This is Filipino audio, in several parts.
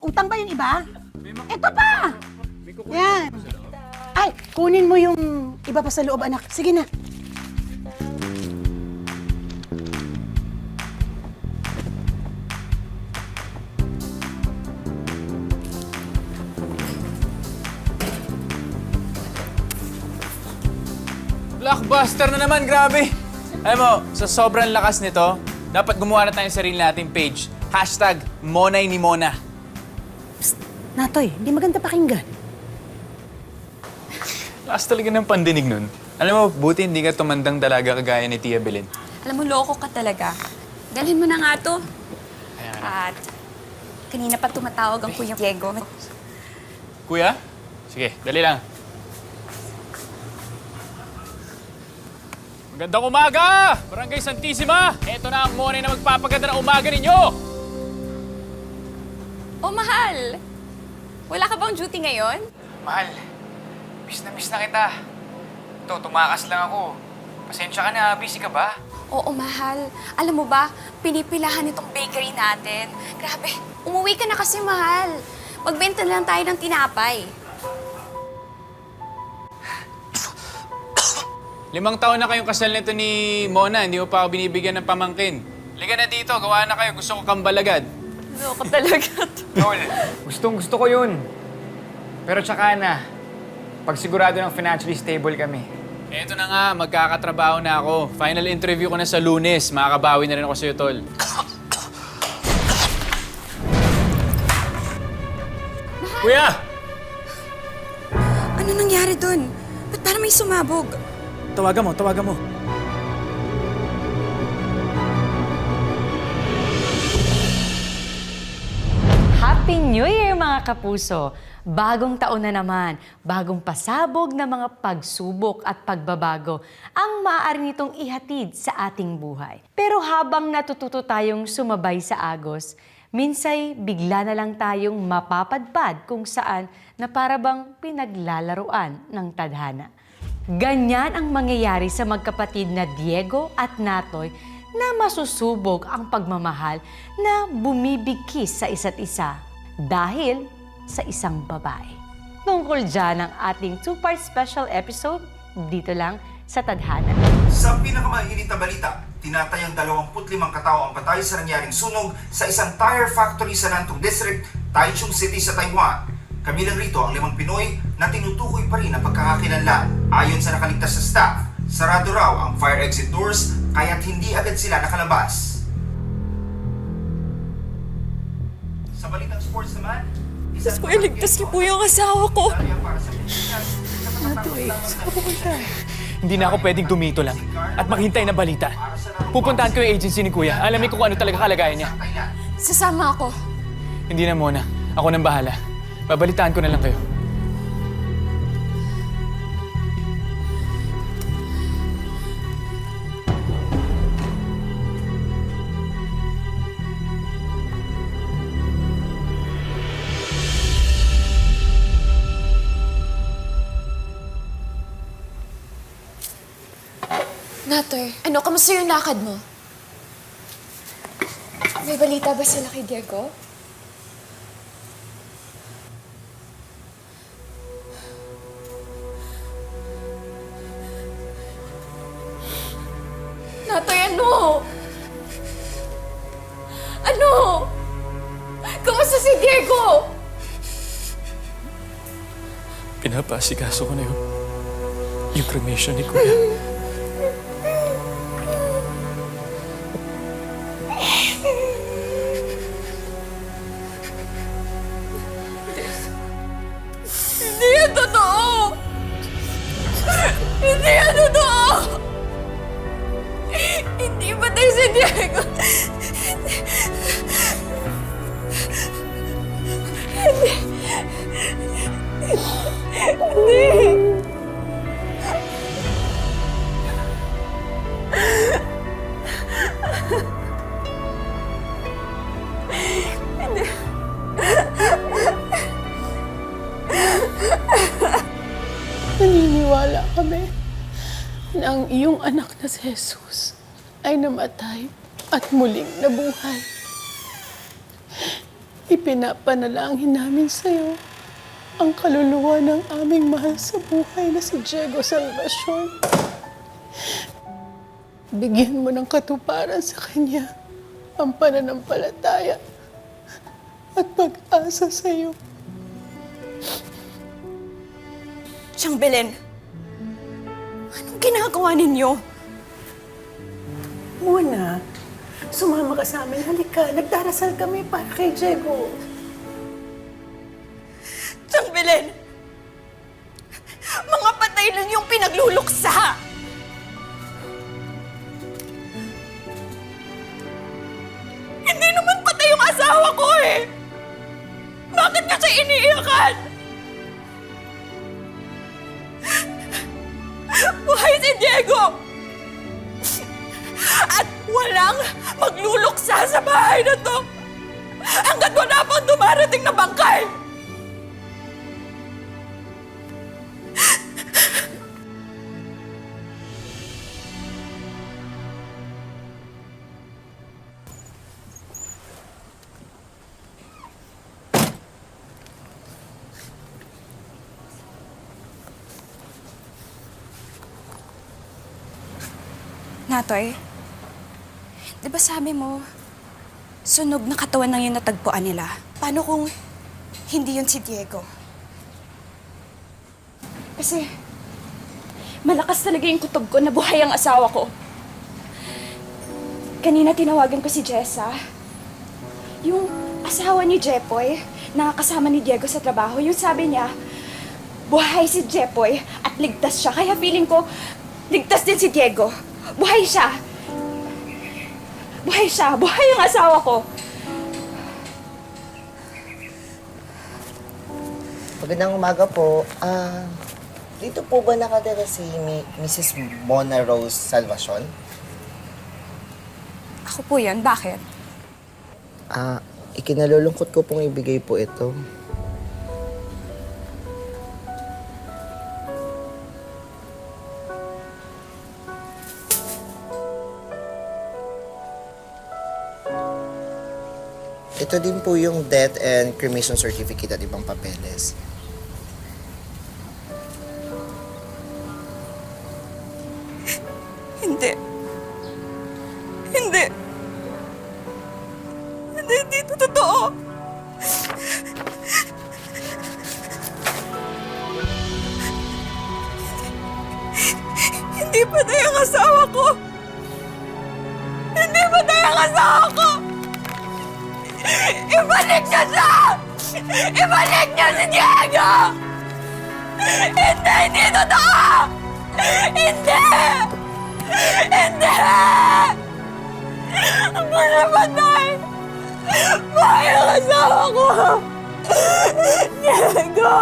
Utang ba yung iba? Ito pa! Yan. Ay, kunin mo yung iba pa sa loob, anak. Sige na. Blockbuster na naman, grabe! Alam mo, sa sobrang lakas nito, dapat gumawa na tayo ng sarili nating page. Hashtag Monay ni Mona. Natoy, hindi maganda pakinggan. Lakas talaga ng pandinig nun. Alam mo, buti hindi ka tumandang dalaga kagaya ni Tia Belen. Alam mo, loko ka talaga. Dalhin mo na nga to. At kanina pa tumatawag ang Kuya Diego. Kuya? Sige, dali lang. Magandang umaga! Barangay Santissima! Ito na ang Monay na magpapaganda ng umaga ninyo! Oh, mahal! Wala ka bang duty ngayon? Mahal, miss na kita. Ito, tumakas lang ako. Pasensya ka na, busy ka ba? Oo, mahal. Alam mo ba, pinipilahan itong bakery natin. Grabe, umuwi ka na kasi, mahal. Magbenta lang tayo ng tinapay. 5 taon na kayong kasal nito ni Mona, hindi mo pa ako binibigyan ng pamangkin. Liga na dito, gawa na kayo. Gusto ko kambalagad. Loko talaga. Tol, gustong-gusto ko yun. Pero tsaka na, pag sigurado ng financially stable kami. Eto na nga, magkakatrabaho na ako. Final interview ko na sa Lunes. Makakabawi na rin ako sa'yo, Tol. Kuya! Ano nangyari dun? Ba't parang may sumabog? Tawagan mo. Happy New Year mga kapuso! Bagong taon na naman, bagong pasabog na mga pagsubok at pagbabago ang maaari nitong ihatid sa ating buhay. Pero habang natututo tayong sumabay sa agos, minsay bigla na lang tayong mapapadpad kung saan na parabang pinaglalaruan ng tadhana. Ganyan ang mangyayari sa magkapatid na Diego at Natoy na masusubok ang pagmamahal na bumibigkis sa isa't isa dahil sa isang babae. Tungkol dyan ang ating 2-part special episode dito lang sa Tadhana. Sa pinakamainit na balita, tinatayang 25 katao ang patay sa nangyaring sunog sa isang tire factory sa Nantong District, Taichung City sa Taiwan. Kabilang rito ang 5 Pinoy na tinutukoy pa rin ang pagkakakilanlan. Ayon sa nakaligtas sa staff, sarado raw ang fire exit doors kaya't hindi agad sila nakalabas. Sa balitang sports naman, Diyos ko, iligtas niyo po yung asawa ko. Hindi na ako pwedeng dumito lang at maghintay na balita. Pupuntahan ko yung agency ni Kuya. Alamin ko kung ano talaga kalagayan niya. Sasama ako. Hindi na muna. Ako nang bahala. Babalitaan ko na lang kayo. Natoy, ano, kamusta yung lakad mo? May balita ba sila kay Diego? Natoy, ano? Ano? Kamusta si Diego? Pinapasikaso ko na yung cremation ni Kuya. Hindi yan totoo! Hindi yan totoo! Hindi patay si Diego! Hindi! Naniniwala kami na ang iyong anak na si Jesus ay namatay at muling nabuhay. ipinapanalangin namin sa'yo ang kaluluwa ng aming mahal sa buhay na si Diego Salvacion. Bigyan mo ng katuparan sa kanya ang pananampalataya at pag-asa sa'yo. Tiyang Belen, anong ginagawa ninyo? Muna, sumama ka sa amin. Halika, nagdarasal kami para kay Diego. Tiyang Belen, mga patay lang yung pinagluluksa. Hindi naman patay yung asawa ko eh. Bakit niya siya iniiyakan? Buhay si Diego! At walang magluluksa sa bahay na to hanggat wala pang dumarating na bangkay! Natoy, di ba sabi mo, sunog na katawan lang yung natagpuan nila? Paano kung hindi yun si Diego? Kasi malakas talaga yung kutob ko na buhay ang asawa ko. Kanina tinawagan ko si Jessa. Yung asawa ni Jepoy, na kasama ni Diego sa trabaho, yung sabi niya, buhay si Jepoy at ligtas siya. Kaya feeling ko, ligtas din si Diego. Buhay siya! Buhay siya! Buhay yung asawa ko! Magandang umaga po. Dito po ba nakatira si Mrs. Mona Rose Salvacion? Ako po yun. Bakit? Ikinalulungkot ko pong ibigay po ito. Ito din po yung death and cremation certificate at ibang papeles. Hindi. Hindi. Hindi ito totoo. Hindi patay ang asawa ko. Hindi patay ang asawa ko. Ibalik niyo siya! Ibalik niyo si Diego! Hindi! Hindi totoo! Hindi! Hindi! Ako na patay! Buhay ang asawa ko! Diego!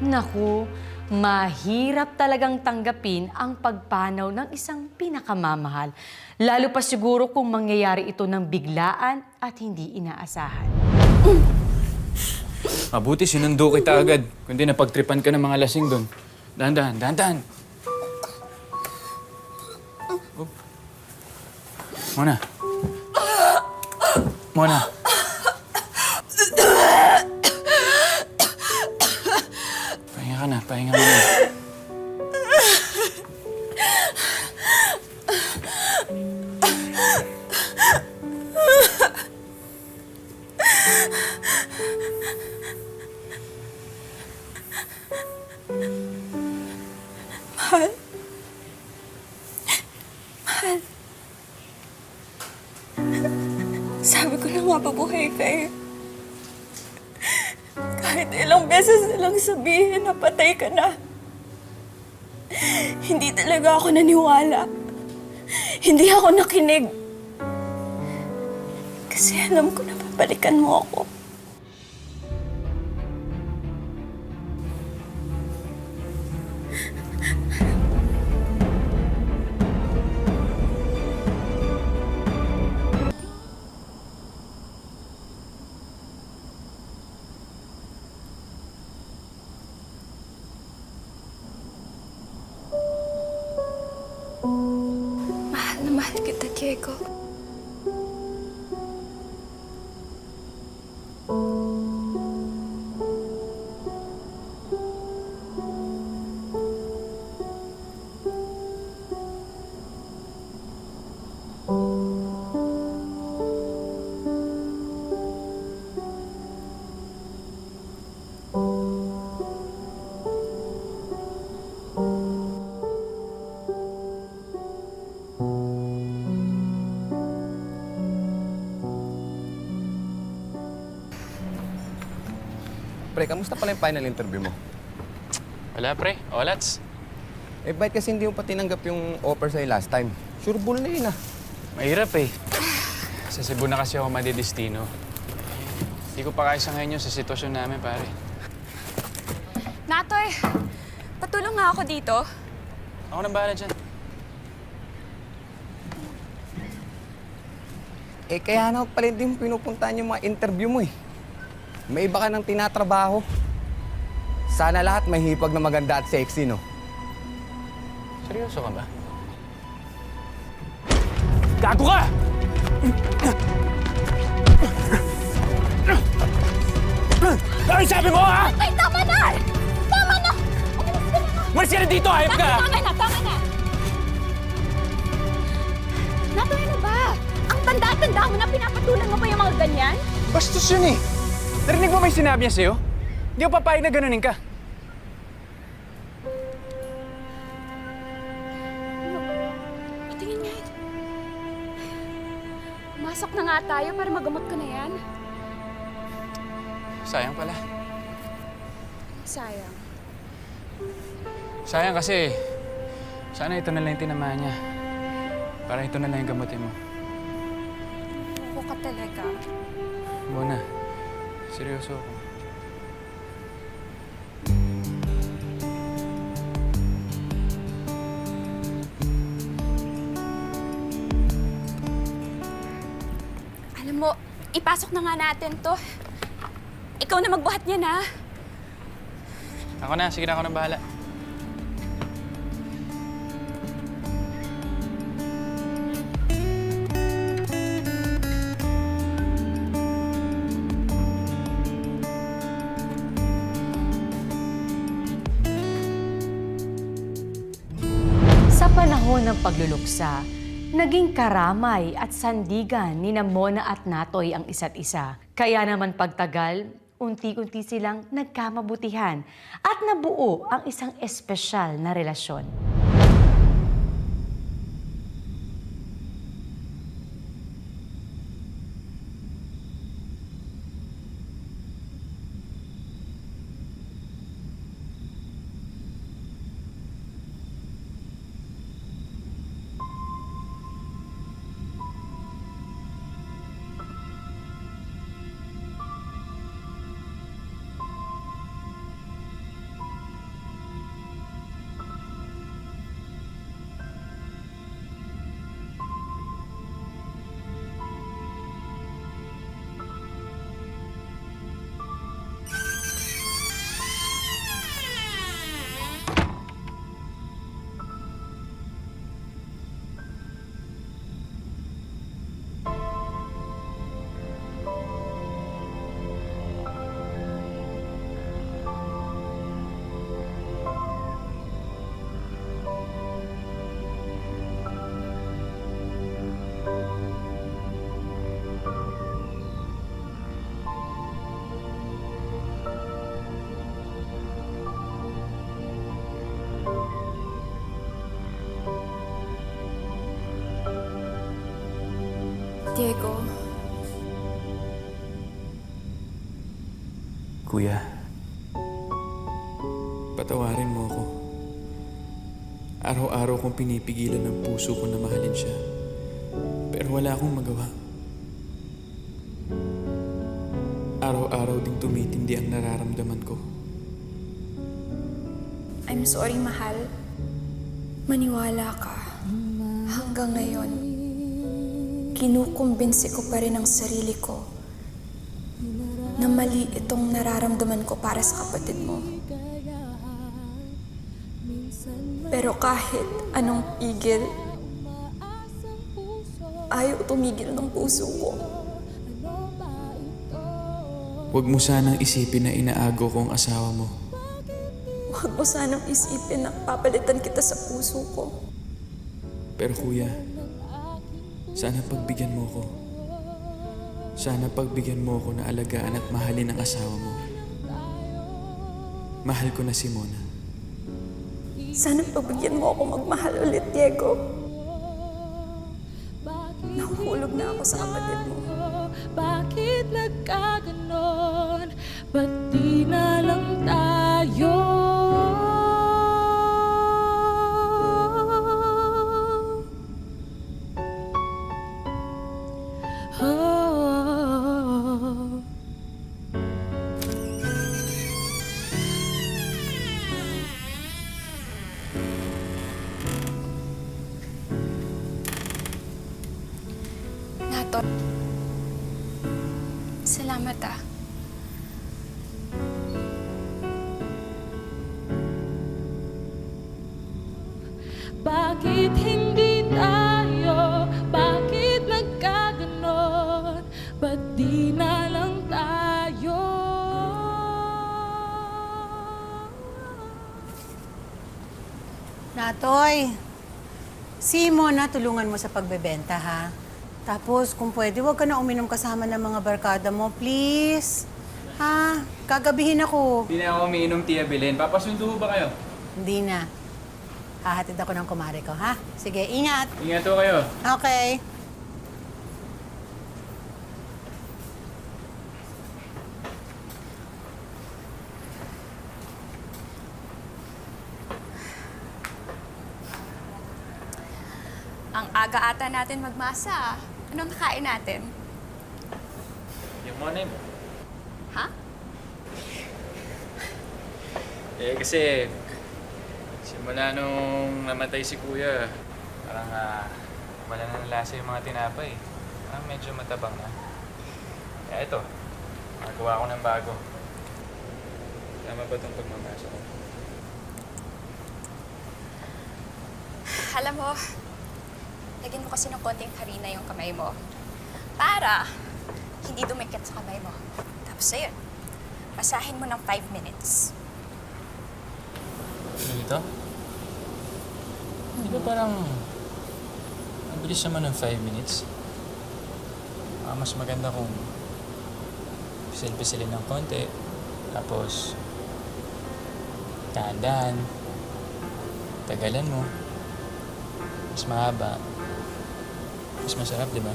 Naku, mahirap talagang tanggapin ang pagpanaw ng isang pinakamamahal. Lalo pa siguro kung mangyayari ito ng biglaan at hindi inaasahan. Mabuti sinundo kita agad. Kundi napagtripan ka ng mga lasing doon. Dahan-dahan, dahan-dahan. Oh. Mona. Mona. ka na. Pahinga mo na. Mahal. Mahal. Sabi ko na nga mabuhay ka eh. Kahit ilang beses nilang sabihin na patay ka na. Hindi talaga ako naniwala. Hindi ako nakinig. Kasi alam ko na babalikan mo ako. Mahal na mahal kita, Diego. Pre, kamusta pala yung final interview mo? Wala, pre. Olats. Eh, bakit kasi hindi mo pa tinanggap yung offer sa'yo last time? Sure bull na yun, ah. Mahirap eh. Sa Cebu na kasi ako madidestino. Hindi ko pa kaya sa ngayon yun sa sitwasyon namin, pare. Natoy, patulong nga ako dito. Ako nang bahala dyan. Eh, kaya na pala hindi mo pinupuntahan yung mga interview mo, eh. May iba ka nang tinatrabaho. Sana lahat may hipag na maganda at sexy, no? Seryoso ka ba? Gago ka! Ano sabi mo, ha? Ay, tama na! Tama na! Malis ka na dito, hayop ka! Tama na! Tama na! Natoy, ano ba? Ang tanda-tanda mo na pinapatulan mo pa yung mga ganyan? Bastos yun eh! Narinig mo may sinabi niya sa'yo? Hindi ko papayag na ganunin ka. Patingin nga ito. Masok na nga tayo para magamot ko na yan. Sayang pala. Sayang. Sayang kasi, sana ito na lang yung tinamaan niya. Para ito na lang yung gamutin mo. Ako ka talaga. Muna, seryoso ako. Alam mo, ipasok na nga natin to. Ikaw na magbuhat niyan, ha? Ako na, sige na, ako na bahala. Sa panahon ng pagluluksa, naging karamay at sandigan ni Mona at Natoy ang isa't isa. Kaya naman pagtagal, unti-unti silang nagkamabutihan at nabuo ang isang espesyal na relasyon. Diego, Kuya, patawarin mo ako. Araw-araw kong pinipigilan ng puso ko na mahalin siya. Pero wala akong magawa. Araw-araw ding tumitindi ang nararamdaman ko. I'm sorry, mahal. Maniwala ka. Hanggang ngayon, kinukumbinsi ko pa rin ang sarili ko na mali itong nararamdaman ko para sa kapatid mo. Pero kahit anong pigil, ayaw tumigil ng puso ko. Huwag mo sanang isipin na inaago ko ang asawa mo. Huwag mo sanang isipin na papalitan kita sa puso ko. Pero kuya, sana pagbigyan mo ko. Sana pagbigyan mo ko na alagaan at mahalin ang asawa mo. Mahal ko na si Mona. Sana pagbigyan mo ako magmahal ulit, Diego. Nahuhulog na ako sa kapatid mo. Bakit nagkaganon? Ba't di na lang tayo? Oh. Nato. Salamat ah. Bakit hindi tayo? Bakit nagkaganon? Ba't di na lang tayo? Natoy, si Mona, tulungan mo sa pagbebenta, ha? Tapos, kung pwede, huwag ka na uminom kasama ng mga barkada mo, please. Ha? Kagabihin ako. Hindi na ako umiinom, Tia Belen. Papasundo ba kayo? Hindi na. Hahatid ako ng kumare ko, ha? Sige, ingat. Ingat po kayo. Okay. Ang aga ata natin magmasa. Anong kakain natin? Yung Mona mo. Ha? Kasi simula nung namatay si Kuya, parang wala na lasa yung mga tinapay. Parang medyo matabang na. Kaya ito, magawa ko ng bago. Tama ba itong pagmamasa ko? Alam mo, lagyan mo kasi ng konting harina yung kamay mo. Para hindi dumikit sa kamay mo. Tapos ayun, masahin mo ng 5 minutes. Ganito? Di ba parang ang bilis naman ng 5 minutes? Mas maganda kung pisil-pisilin ng konti. Tapos, dahan-dahan. Tagalan mo. Mas mahaba. Mas masarap, di ba?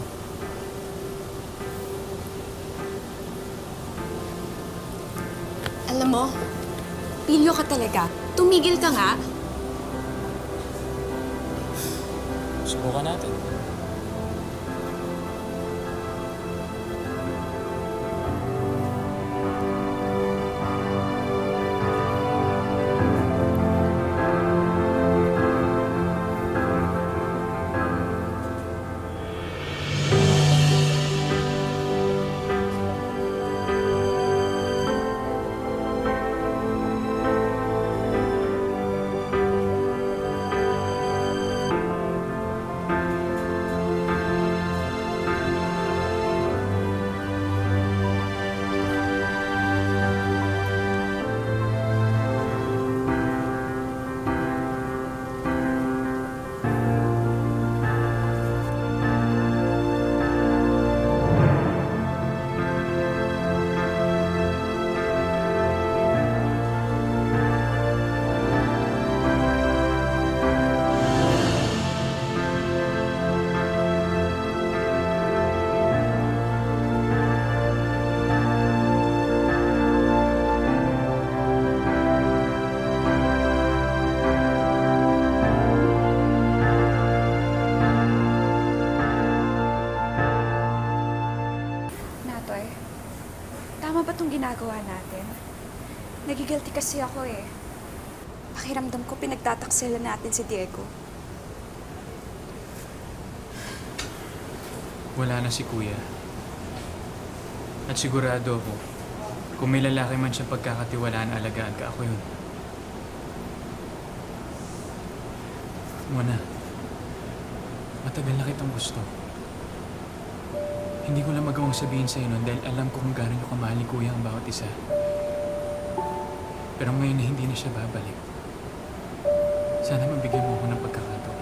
Alam mo, pilyo ka talaga. Tumigil ka nga. Subukan natin. ginagawa natin. Nagigilty kasi ako eh. Pakiramdam ko pinagtataksilan natin si Diego. Wala na si Kuya. At sigurado ako, kung may lalaki man siyang pagkakatiwalaan, alagaan ka, ako yun. Mona, matagal na kitang gusto. Hindi ko lang magawang sabihin sa'yo nun dahil alam ko kung gaano nyo kamahal ni Kuya ang bawat isa. Pero ngayon na hindi na siya babalik, sana mabigyan mo ako ng pagkakataon.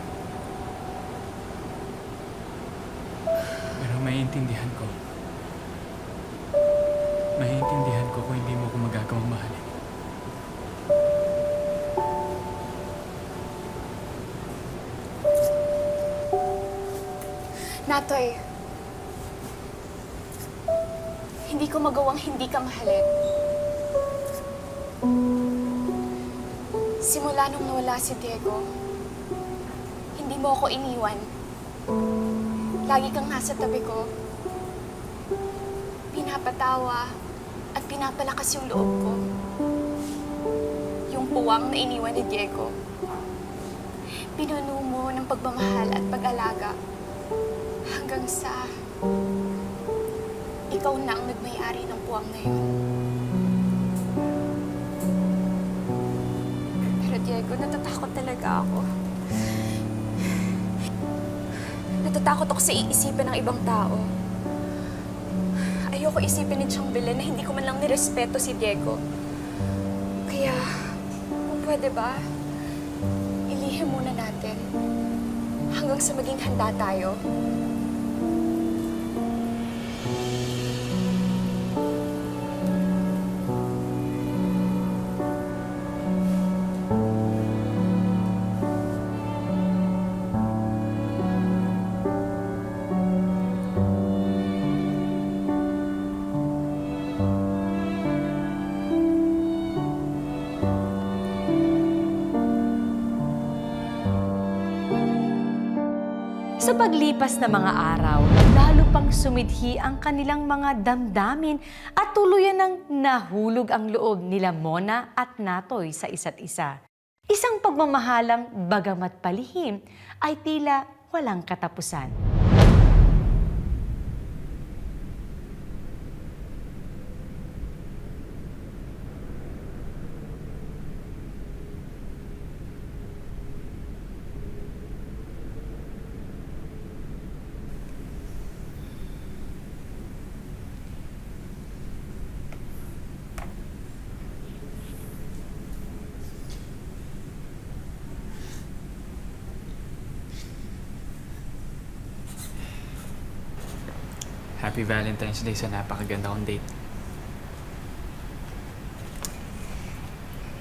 Pero maiintindihan ko kung hindi mo ako magagawang mahalin. Natoy, hindi ko magawang hindi ka mahalin. Simula nung nawala si Diego, hindi mo ako iniwan. Lagi kang nasa tabi ko. Pinapatawa at pinapalakas yung loob ko. Yung puwang na iniwan ni Diego. Pinuno mo ng pagmamahal at pag-alaga. Hanggang sa ikaw na ang nagmay-ari ng puwang na yun. Pero Diego, natatakot talaga ako. Natatakot ako sa iisipin ng ibang tao. Ayoko isipin ni Chang Belen na hindi ko man lang nirespeto si Diego. Kaya, kung pwede ba, ilihim muna natin hanggang sa maging handa tayo. Sa paglipas na mga araw, lalo pang sumidhi ang kanilang mga damdamin at tuluyan ng nahulog ang loob nila Mona at Natoy sa isa't isa. Isang pagmamahalang bagamat palihim ay tila walang katapusan. Happy Valentine's Day sa napakaganda kong date.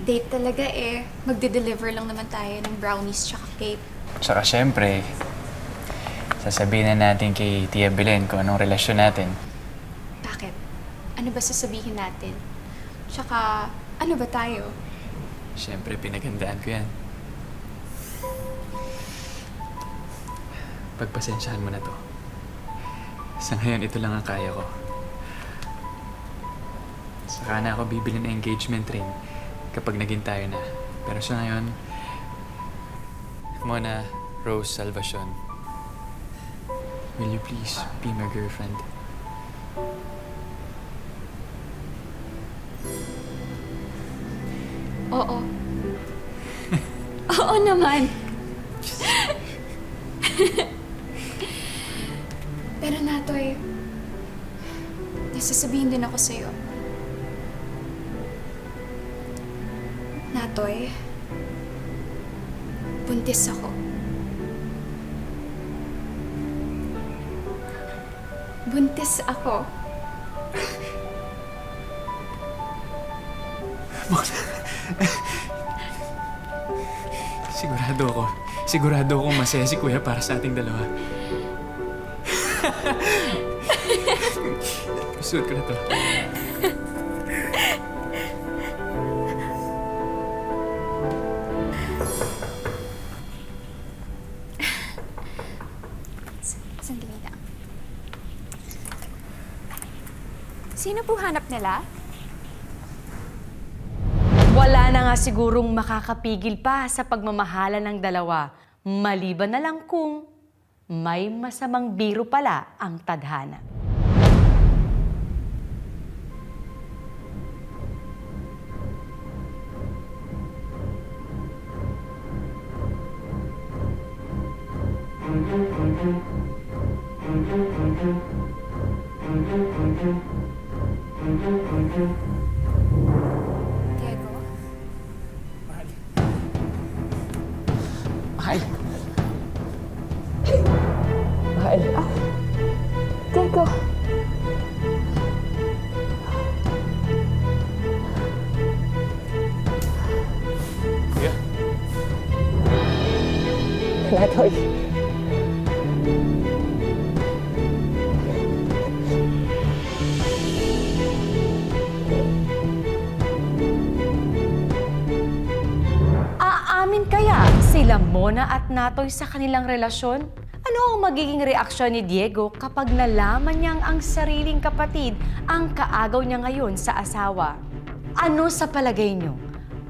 Date talaga eh. Magde-deliver lang naman tayo ng brownies tsaka cake. Tsaka syempre, sasabihin na natin kay Tia Belen kung anong relasyon natin. Bakit? Ano ba sasabihin natin? Tsaka, ano ba tayo? Syempre, pinaghandaan ko yan. Pagpasensyahan mo na to. Sa ngayon, ito lang ang kaya ko. Saka na ako bibili ng engagement ring kapag naging tayo na. Pero sa ngayon, Mona Rose Salvacion, will you please be my girlfriend? Oo. Oo naman. Pero Natoy, nasasabihin din ako sa'yo. Natoy, buntis ako. Buntis ako. Sigurado akong masaya si Kuya para sa ating dalawa. Suot ko na to. Sandali lang. Sino po hanap nila? Wala na nga sigurong makakapigil pa sa pagmamahala ng dalawa. Maliban na lang kung may masamang biro pala ang tadhana. Diego? Mahal. Diego. Kuya, Natoy. Aamin kaya sila Mona at Natoy sa kanilang relasyon? Ano ang magiging reaksyon ni Diego kapag nalaman niyang ang sariling kapatid ang kaagaw niya ngayon sa asawa? Ano sa palagay niyo?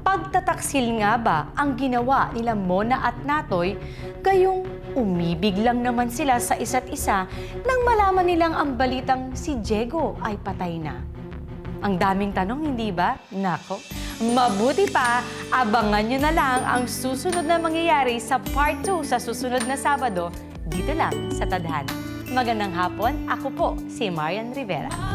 Pagtataksil nga ba ang ginawa nila Mona at Natoy, gayong umibig lang naman sila sa isa't isa nang malaman nilang ang balitang si Diego ay patay na? Ang daming tanong, hindi ba? Nako, mabuti pa, abangan nyo na lang ang susunod na mangyayari sa part 2 sa susunod na Sabado, dito lang sa Tadhana. Magandang hapon, ako po si Marian Rivera.